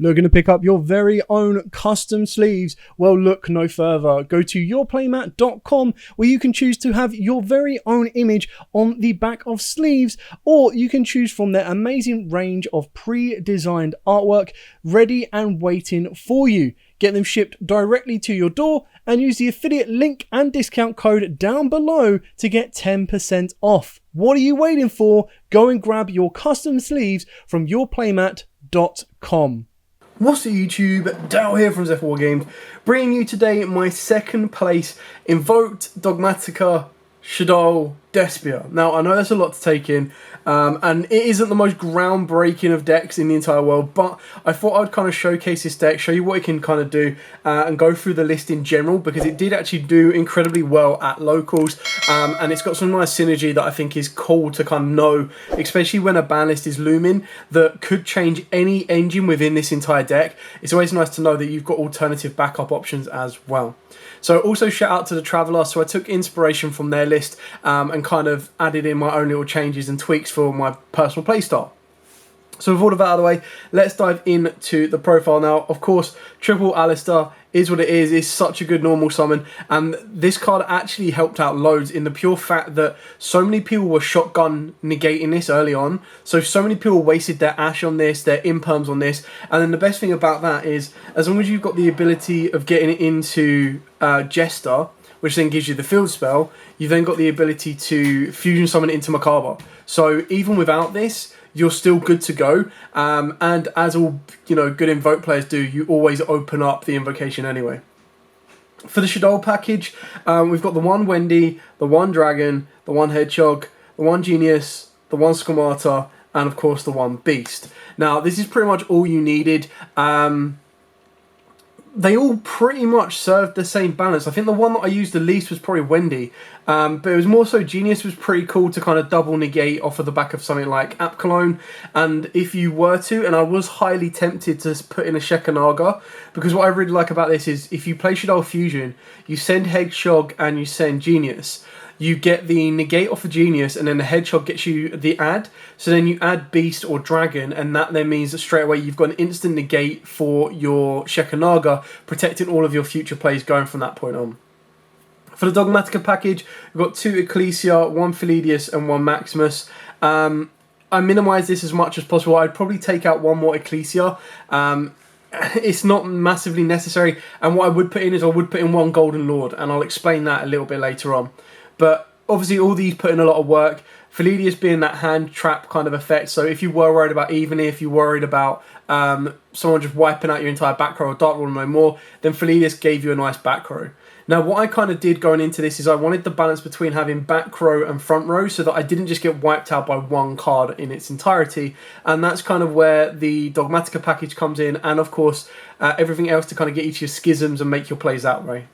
Looking to pick up your very own custom sleeves? Well, look no further. Go to yourplaymat.com where you can choose to have your very own image on the back of sleeves, or you can choose from their amazing range of pre-designed artwork ready and waiting for you. Get them shipped directly to your door and use the affiliate link and discount code down below to get 10% off. What are you waiting for? Go and grab your custom sleeves from yourplaymat.com. What's up YouTube, Dal here from Zephyr War Games, bringing you today my second place Invoked, Dogmatika, Yugioh, Despia. Now I know that's a lot to take in, and it isn't the most groundbreaking of decks in the entire world, but I thought I'd kind of showcase this deck, show you what it can kind of do, and go through the list in general, because it did actually do incredibly well at locals, and it's got some nice synergy that I think is cool to kind of know, especially when a ban list is looming that could change any engine within this entire deck. It's always nice to know that you've got alternative backup options as well. So also shout out to the Traveller. So I took inspiration from their list and kind of added in my own little changes and tweaks for my personal playstyle. So with all of that out of the way, let's dive into the profile now. Of course, triple Alistair is what it is. It's such a good normal summon, and this card actually helped out loads in the pure fact that so many people were shotgun negating this early on. So many people wasted their Ash on this, their imperms on this, and then the best thing about that is, as long as you've got the ability of getting it into Jester, which then gives you the field spell, you've then got the ability to fusion summon it into Macabre. So even without this, you're still good to go, and as all good Invoke players do, you always open up the invocation anyway. For the Yugioh package, we've got the one Wendy, the one Dragon, the one Hedgehog, the one Genius, the one Squamata, and of course the one Beast. Now this is pretty much all you needed. They all pretty much served the same balance. I think the one that I used the least was probably Wendy, but it was more so Genius was pretty cool to kind of double negate off of the back of something like App Cologne. And if you were to, and I was highly tempted to put in a Shekanaga, because what I really like about this is if you play Yugioh Fusion, you send Hedgehog and you send Genius. You get the negate off of Genius, and then the Hedgehog gets you the add. So then you add Beast or Dragon, and that then means that straight away you've got an instant negate for your Shekanaga, protecting all of your future plays going from that point on. For the Dogmatika package, we've got 2 Ecclesia, 1 Philidius, and 1 Maximus. I minimise this as much as possible. I'd probably take out 1 more Ecclesia. It's not massively necessary, and what I would put in is I would put in 1 Golden Lord, and I'll explain that a little bit later on. But obviously all these put in a lot of work. Philidius being that hand trap kind of effect, so if you were worried about Evening, if you worried about someone just wiping out your entire back row or Dark Lord no more, then Philidius gave you a nice back row. Now what I kind of did going into this is I wanted the balance between having back row and front row so that I didn't just get wiped out by 1 card in its entirety, and that's kind of where the Dogmatika package comes in, and of course everything else to kind of get you to your schisms and make your plays that way.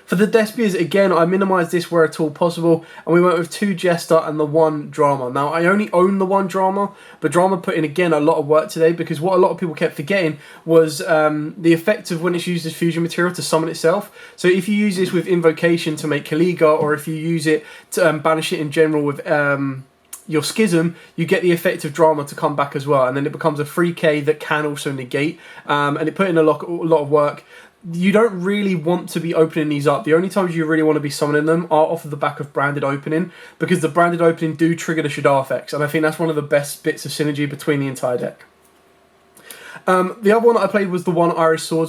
For the Despias, again, I minimised this where at all possible, and we went with 2 Jester and the 1 Drama. Now, I only own the 1 Drama, but Drama put in, again, a lot of work today, because what a lot of people kept forgetting was the effect of when it's used as fusion material to summon itself. So if you use this with Invocation to make Kaliga, or if you use it to banish it in general with your Schism, you get the effect of Drama to come back as well, and then it becomes a 3k that can also negate, and it put in a lot of work. You don't really want to be opening these up. The only times you really want to be summoning them are off of the back of Branded Opening, because the Branded Opening do trigger the Yugioh effects, and I think that's one of the best bits of synergy between the entire deck. The other one that I played was the 1 Irish Sword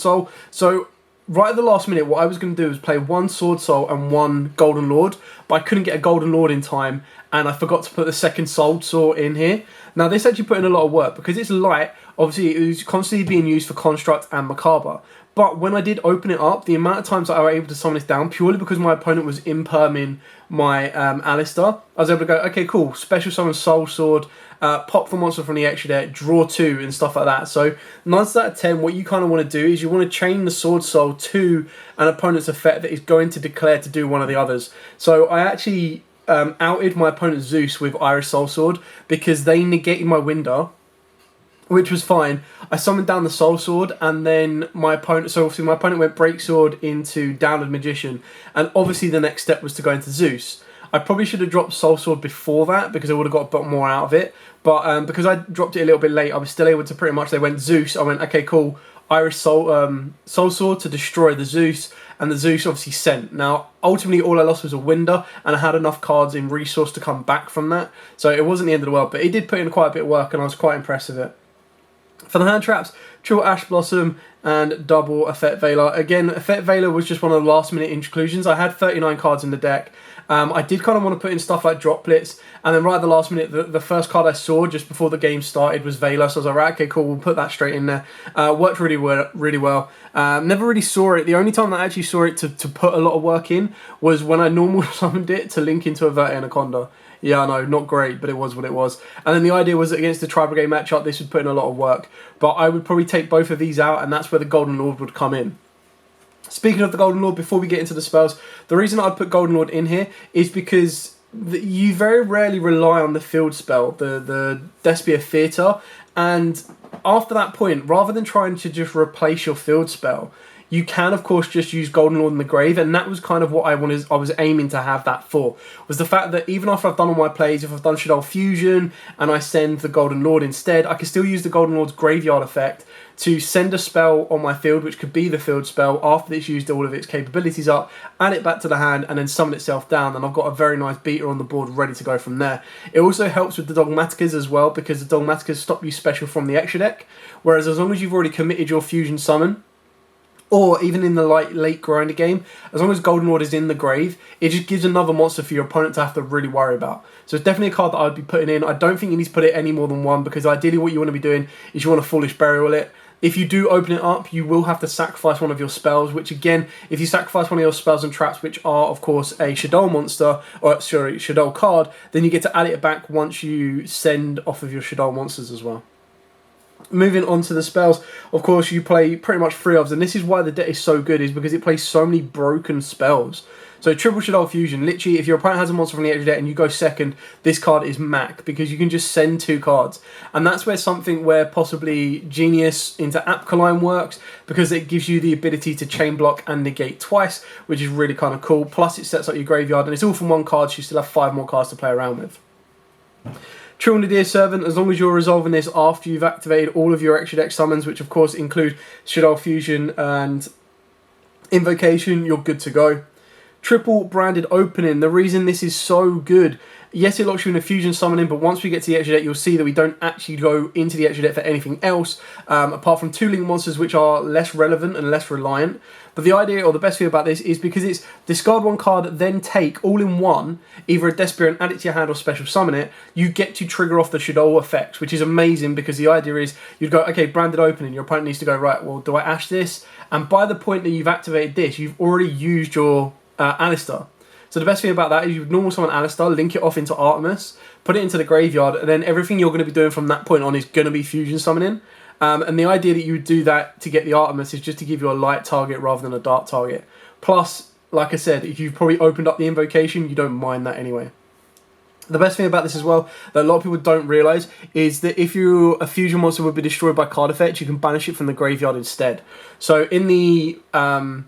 Soul. So right at the last minute, what I was going to do was play 1 Sword Soul and 1 Golden Lord, but I couldn't get a Golden Lord in time, and I forgot to put the 2nd Sword Soul in here. Now this actually put in a lot of work, because it's light. Obviously, it was constantly being used for Construct and Macabre. But when I did open it up, the amount of times that I was able to summon this down, purely because my opponent was imperming my Alistair, I was able to go, okay, cool, special summon Soul Sword, pop the monster from the extra deck, draw 2, and stuff like that. So 9 out of 10, what you kind of want to do is you want to chain the Sword Soul to an opponent's effect that is going to declare to do one of the others. So I actually outed my opponent Zeus with Irish Soul Sword, because they negated my window, which was fine. I summoned down the Soul Sword, and then my opponent, so obviously my opponent went Break Sword into Downward Magician, and obviously the next step was to go into Zeus. I probably should have dropped Soul Sword before that because I would have got a bit more out of it. But because I dropped it a little bit late, I was still able to pretty much, they went Zeus. I went, okay, cool. Irish Soul Sword to destroy the Zeus, and the Zeus obviously sent. Now, ultimately, all I lost was a Winder, and I had enough cards in resource to come back from that. So it wasn't the end of the world, but it did put in quite a bit of work, and I was quite impressed with it. For the hand traps, Triple Ash Blossom and double Effect Veiler. Again, Effect Veiler was just one of the last minute inclusions. I had 39 cards in the deck. I did kind of want to put in stuff like Droplets, and then right at the last minute, the first card I saw just before the game started was Veiler, so I was like, right, okay, cool, we'll put that straight in there. Worked really well. Never really saw it. The only time that I actually saw it to put a lot of work in was when I normal summoned it to link into a Vert Anaconda. Yeah, I know, not great, but it was what it was. And then the idea was that against the Tri-Brigade matchup, this would put in a lot of work. But I would probably take both of these out, and that's where the Golden Lord would come in. Speaking of the Golden Lord, before we get into the spells, the reason I'd put Golden Lord in here is because you very rarely rely on the field spell, the Despia Theatre, and after that point, rather than trying to just replace your field spell, you can, of course, just use Golden Lord in the grave, and that was kind of what I was aiming to have that for, was the fact that even after I've done all my plays, if I've done Shadow Fusion and I send the Golden Lord instead, I can still use the Golden Lord's graveyard effect to send a spell on my field, which could be the field spell, after it's used all of its capabilities up, add it back to the hand, and then summon itself down, and I've got a very nice beater on the board ready to go from there. It also helps with the Dogmatikas as well, because the Dogmatikas stop you special from the extra deck, whereas as long as you've already committed your fusion summon, or even in the late grinder game, as long as Golden Lord is in the grave, it just gives another monster for your opponent to have to really worry about. So it's definitely a card that I'd be putting in. I don't think you need to put it any more than one, because ideally what you want to be doing is you want to Foolish Burial it. If you do open it up, you will have to sacrifice one of your spells, which again, if you sacrifice one of your spells and traps, which are, of course, a Shadow monster, or sorry, Shadow card, then you get to add it back once you send off of your Shadow monsters as well. Moving on to the spells, of course, you play pretty much 3 ofs, and this is why the deck is so good, is because it plays so many broken spells. So Triple Shadow Fusion, literally, if your opponent has a monster from the extra deck and you go second, this card is Mac, because you can just send 2 cards. And that's where something where possibly Genius into Apkaline works, because it gives you the ability to chain block and negate twice, which is really kind of cool. Plus it sets up your graveyard, and it's all from 1 card, so you still have 5 more cards to play around with. True Nadir Servant, as long as you're resolving this after you've activated all of your extra deck summons, which of course include Shadow Fusion and Invocation, you're good to go. Triple Branded Opening, the reason this is so good, yes, it locks you in a fusion summoning, but once we get to the extra deck, you'll see that we don't actually go into the extra deck for anything else, apart from 2 link monsters which are less relevant and less reliant. But the idea, or the best thing about this, is because it's discard 1 card, then take all in one, either a Despia and add it to your hand or special summon it, you get to trigger off the Shadow effects, which is amazing, because the idea is you'd go, okay, Branded Opening, your opponent needs to go, right, well, do I ash this? And by the point that you've activated this, you've already used your Alistair. So the best thing about that is you would normal summon Alistair, link it off into Artemis, put it into the graveyard, and then everything you're going to be doing from that point on is going to be fusion summoning. And the idea that you would do that to get the Artemis is just to give you a light target rather than a dark target. Plus, like I said, if you've probably opened up the Invocation, you don't mind that anyway. The best thing about this as well, that a lot of people don't realise, is that if a fusion monster would be destroyed by card effect, you can banish it from the graveyard instead. So in the Phantom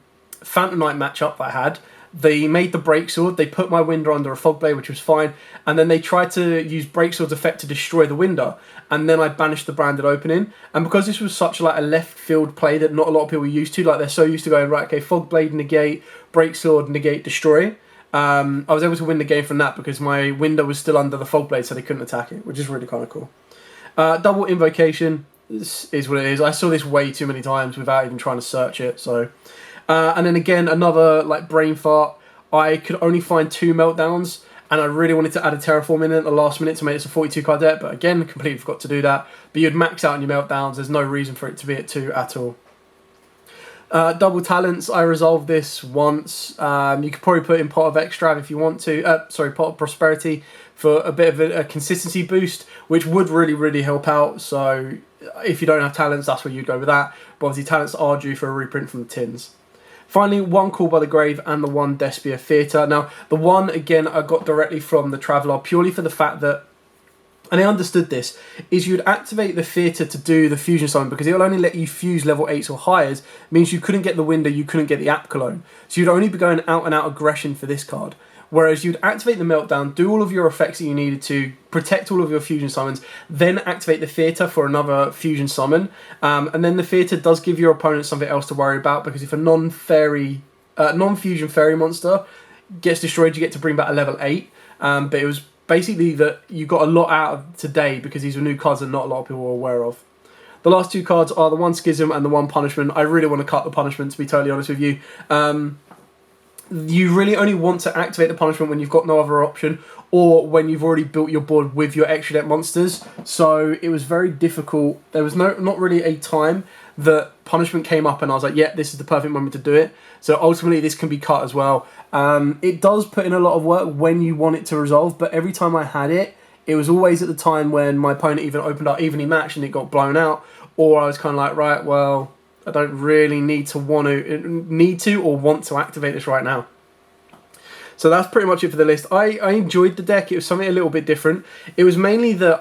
Knight matchup that I had, they made the Breaksword, they put my Winder under a Fog Blade, which was fine, and then they tried to use Breaksword's effect to destroy the Winder, and then I banished the Branded Opening. And because this was such like a left field play that not a lot of people are used to, like they're so used to going, right, okay, Fog Blade, negate, Breaksword, negate, destroy, I was able to win the game from that because my Winder was still under the Fog Blade, so they couldn't attack it, which is really kind of cool. Double Invocation, this is what it is. I saw this way too many times without even trying to search it, so... and then again, another like brain fart. I could only find 2 meltdowns, and I really wanted to add a Terraform in at the last minute to make this a 42 card deck, but again, completely forgot to do that. But you'd max out on your meltdowns, there's no reason for it to be at 2 at all. Double Talents, I resolved this once. You could probably put in Pot of Extrav if you want to, Pot of Prosperity for a bit of a consistency boost, which would really help out. So if you don't have Talents, that's where you'd go with that. But obviously Talents are due for a reprint from the tins. Finally, 1 Call by the Grave and the 1 Despia Theatre. Now, the 1, again, I got directly from the Traveller, purely for the fact that, and I understood this, is you'd activate the Theatre to do the fusion summon, because it will only let you fuse level 8s or higher, means you couldn't get the Winder, you couldn't get the Apkaline. So you'd only be going out and out aggression for this card. Whereas you'd activate the Meltdown, do all of your effects that you needed to, protect all of your fusion summons, then activate the Theatre for another fusion summon. And then the Theatre does give your opponent something else to worry about, because if a non-fusion fairy monster gets destroyed, you get to bring back a level 8. But it was basically that you got a lot out of today, because these were new cards that not a lot of people were aware of. The last two cards are the one Schism and the one Punishment. I really want to cut the Punishment, to be totally honest with you. You really only want to activate the Punishment when you've got no other option, or when you've already built your board with your extra deck monsters. So it was very difficult. There was not really a time that Punishment came up and I was like, yeah, this is the perfect moment to do it. So ultimately this can be cut as well. It does put in a lot of work when you want it to resolve, but every time I had it, it was always at the time when my opponent even opened up evenly matched and it got blown out, or I was kind of like, right, well, I don't really need to or want to activate this right now. So that's pretty much it for the list. I enjoyed the deck. It was something a little bit different. It was mainly that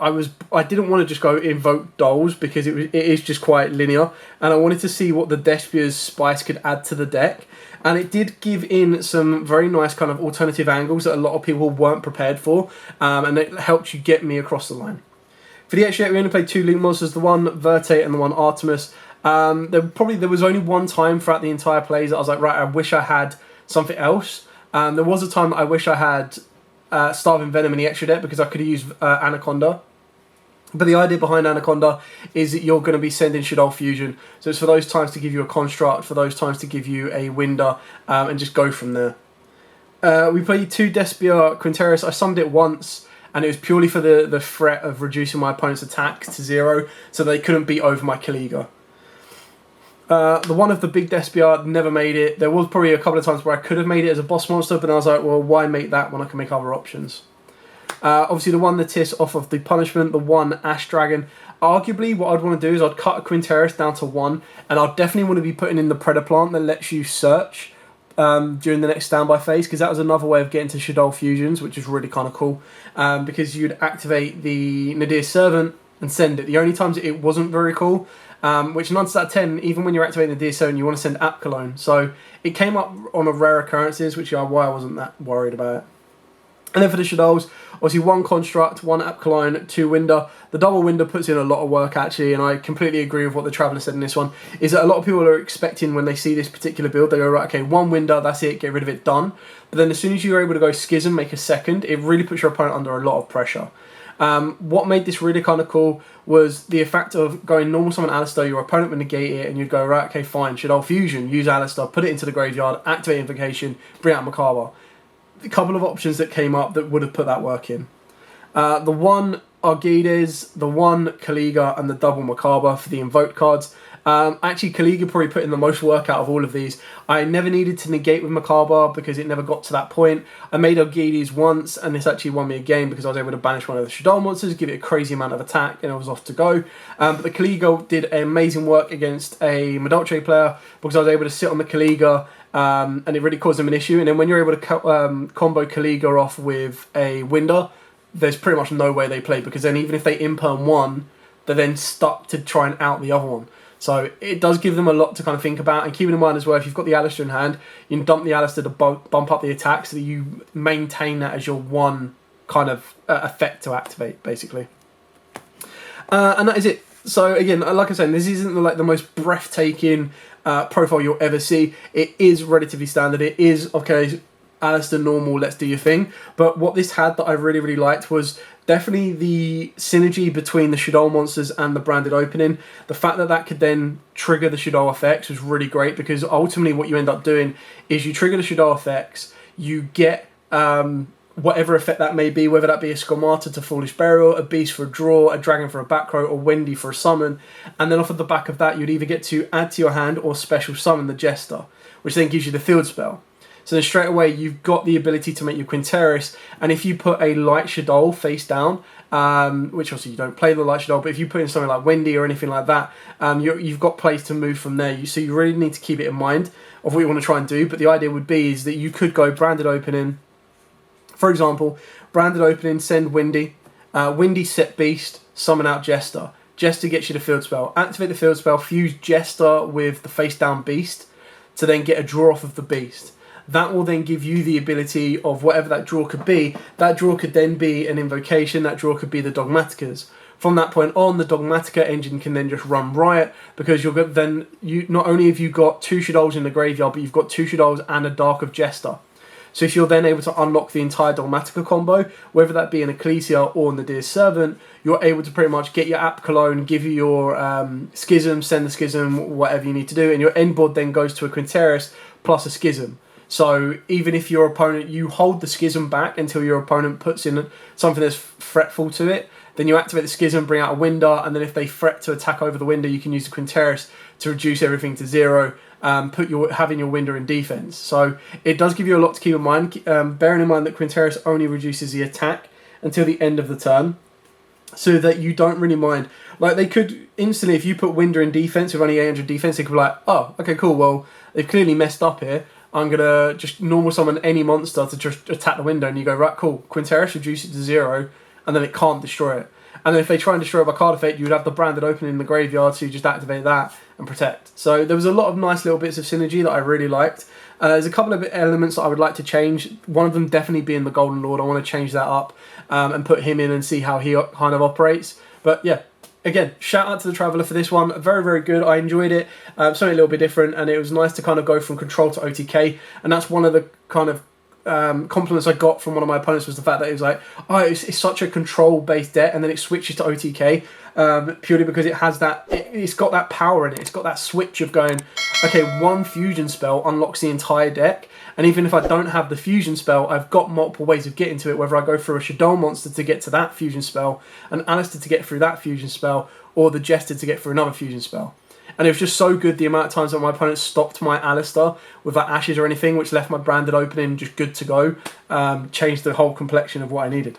I didn't want to just go Invoke Dolls, because it is just quite linear, and I wanted to see what the Despia's Spice could add to the deck. And it did give in some very nice kind of alternative angles that a lot of people weren't prepared for, and it helped you get me across the line. For the extra deck, we only played 2 Link monsters, the one Verte and the one Artemis. There was only one time throughout the entire plays that I was like, right, I wish I had something else. There was a time that I wish I had Starving Venom in the extra deck, because I could have used Anaconda. But the idea behind Anaconda is that you're going to be sending Shaddoll Fusion. So it's for those times to give you a Construct, for those times to give you a Winder, and just go from there. We played 2 Despia Quinteris. I summoned it once, and it was purely for the threat of reducing my opponent's attack to 0, so they couldn't beat over my Kaliga. The one of the big Despia never made it. There was probably a couple of times where I could have made it as a boss monster, but I was like, well, why make that when I can make other options? Obviously, the one Tis off of the Punishment, the one Ash Dragon. Arguably, what I'd want to do is I'd cut a Quinteris down to 1, and I'd definitely want to be putting in the Predaplant that lets you search during the next standby phase, because that was another way of getting to Shaddoll Fusions, which is really kind of cool, because you'd activate the Nadir's Servant and send it. The only times it wasn't very cool, which 9 out of 10, even when you're activating the Nadir's Servant, you want to send App Cologne. So it came up on a rare occurrences, which is why I wasn't that worried about it. And then for the Shaddolls, obviously 1 Construct, 1 App Cologne, 2 Winder. The double Winder puts in a lot of work, actually, and I completely agree with what the Traveller said in this one, is that a lot of people are expecting, when they see this particular build, they go, right, okay, 1 Winder, that's it, get rid of it, done. But then as soon as you're able to go Schism, make a second, it really puts your opponent under a lot of pressure. What made this really kind of cool was the effect of going normal summon Alistar, your opponent would negate it, and you'd go, right, okay, fine, Shaddoll Fusion, use Alistar, put it into the graveyard, activate Invocation, bring out Macabre. A couple of options that came up that would have put that work in. The one Argides, the one Kaliga, and the double Macabre for the Invoked cards. Actually, Kaliga probably put in the most work out of all of these. I never needed to negate with Macabre because it never got to that point. I made Argides once, and this actually won me a game because I was able to banish one of the Shaddoll monsters, give it a crazy amount of attack, and I was off to go. But the Kaliga did amazing work against a Madolche player because I was able to sit on the Kaliga, and it really caused them an issue. And then when you're able to combo Kaliga off with a Winder, there's pretty much no way they play, because then even if they imperm one, they're then stuck to try and out the other one. So it does give them a lot to kind of think about. And keeping in mind as well, if you've got the Alistar in hand, you can dump the Alistar to bump up the attack so that you maintain that as your one kind of effect to activate, basically. And that is it. So again, like I said, this isn't like the most breathtaking profile you'll ever see. It is relatively standard. It is, okay, Alistar normal, let's do your thing. But what this had that I really, really liked was definitely the synergy between the Shaddoll monsters and the branded opening. The fact that that could then trigger the Shaddoll effects was really great, because ultimately what you end up doing is you trigger the Shaddoll effects, you get whatever effect that may be, whether that be a Skomata to Foolish Burial, a Beast for a draw, a Dragon for a back row, or Wendy for a summon. And then off of the back of that, you'd either get to add to your hand or special summon the Jester, which then gives you the field spell. So then straight away, you've got the ability to make your Quinteris, and if you put a light Shaddoll face down, which obviously you don't play the light Shaddoll, but if you put in something like Wendy or anything like that, you've got plays to move from there. So you really need to keep it in mind of what you want to try and do. But the idea would be is that you could go branded opening, for example, branded opening, send Wendy, Wendy set Beast, summon out Jester. Jester gets you the field spell. Activate the field spell, fuse Jester with the face down Beast to then get a draw off of the Beast. that will then give you the ability of whatever that draw could be. That draw could then be an invocation, that draw could be the Dogmatikas. From that point on, the Dogmatika engine can then just run riot, because not only have you got 2 Shadows in the graveyard, but you've got 2 Shadows and a Dark of Jester. So if you're then able to unlock the entire Dogmatika combo, whether that be an Ecclesia or in the Dear Servant, you're able to pretty much get your App Cologne, give you your Schism, send the Schism, whatever you need to do, and your end board then goes to a Quinteris plus a Schism. So even if your opponent, you hold the Schism back until your opponent puts in something that's fretful to it, then you activate the Schism, bring out a Winder, and then if they fret to attack over the Winder, you can use the Quinteris to reduce everything to 0. Having your Winder in defense. So it does give you a lot to keep in mind. Bearing in mind that Quinteris only reduces the attack until the end of the turn, so that you don't really mind. Like, they could instantly, if you put Winder in defense with only 800 defense, they could be like, oh, okay, cool, well, they've clearly messed up here. I'm going to just normal summon any monster to just attack the Winder, and you go, right, cool, Quinteris, reduce it to 0, and then it can't destroy it. And then if they try and destroy it by card effect, you would have the Branded Opening in the graveyard, so you just activate that and protect. So there was a lot of nice little bits of synergy that I really liked. There's a couple of elements that I would like to change. One of them definitely being the Golden Lord. I want to change that up and put him in and see how he kind of operates. But yeah, again, shout out to the Traveller for this one. Very, very good. I enjoyed it. Something a little bit different, and it was nice to kind of go from control to OTK. And that's one of the kind of compliments I got from one of my opponents, was the fact that it was like, oh, it's such a control based deck, and then it switches to OTK purely because it has that, it's got that power in it. It's got that switch of going, okay, one fusion spell unlocks the entire deck, and even if I don't have the fusion spell, I've got multiple ways of getting to it, whether I go through a Shadow monster to get to that fusion spell, an Alistair to get through that fusion spell, or the Jester to get through another fusion spell. And it was just so good the amount of times that my opponent stopped my Alistair with like Ashes or anything, which left my Branded Opening just good to go. Changed the whole complexion of what I needed.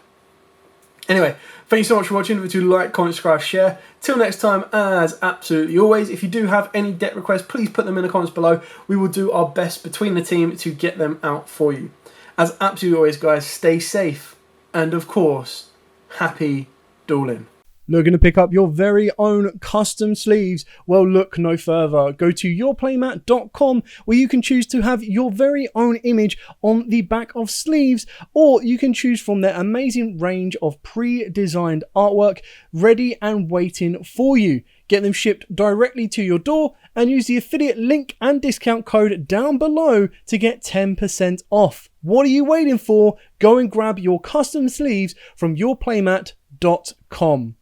Anyway, thank you so much for watching. Remember to like, comment, subscribe, share. Till next time, as absolutely always, if you do have any deck requests, please put them in the comments below. We will do our best between the team to get them out for you. As absolutely always, guys, stay safe. And of course, happy dueling. Looking to pick up your very own custom sleeves? Well, look no further. Go to yourplaymat.com, where you can choose to have your very own image on the back of sleeves, or you can choose from their amazing range of pre-designed artwork ready and waiting for you. Get them shipped directly to your door, and use the affiliate link and discount code down below to get 10% off. What are you waiting for? Go and grab your custom sleeves from yourplaymat.com.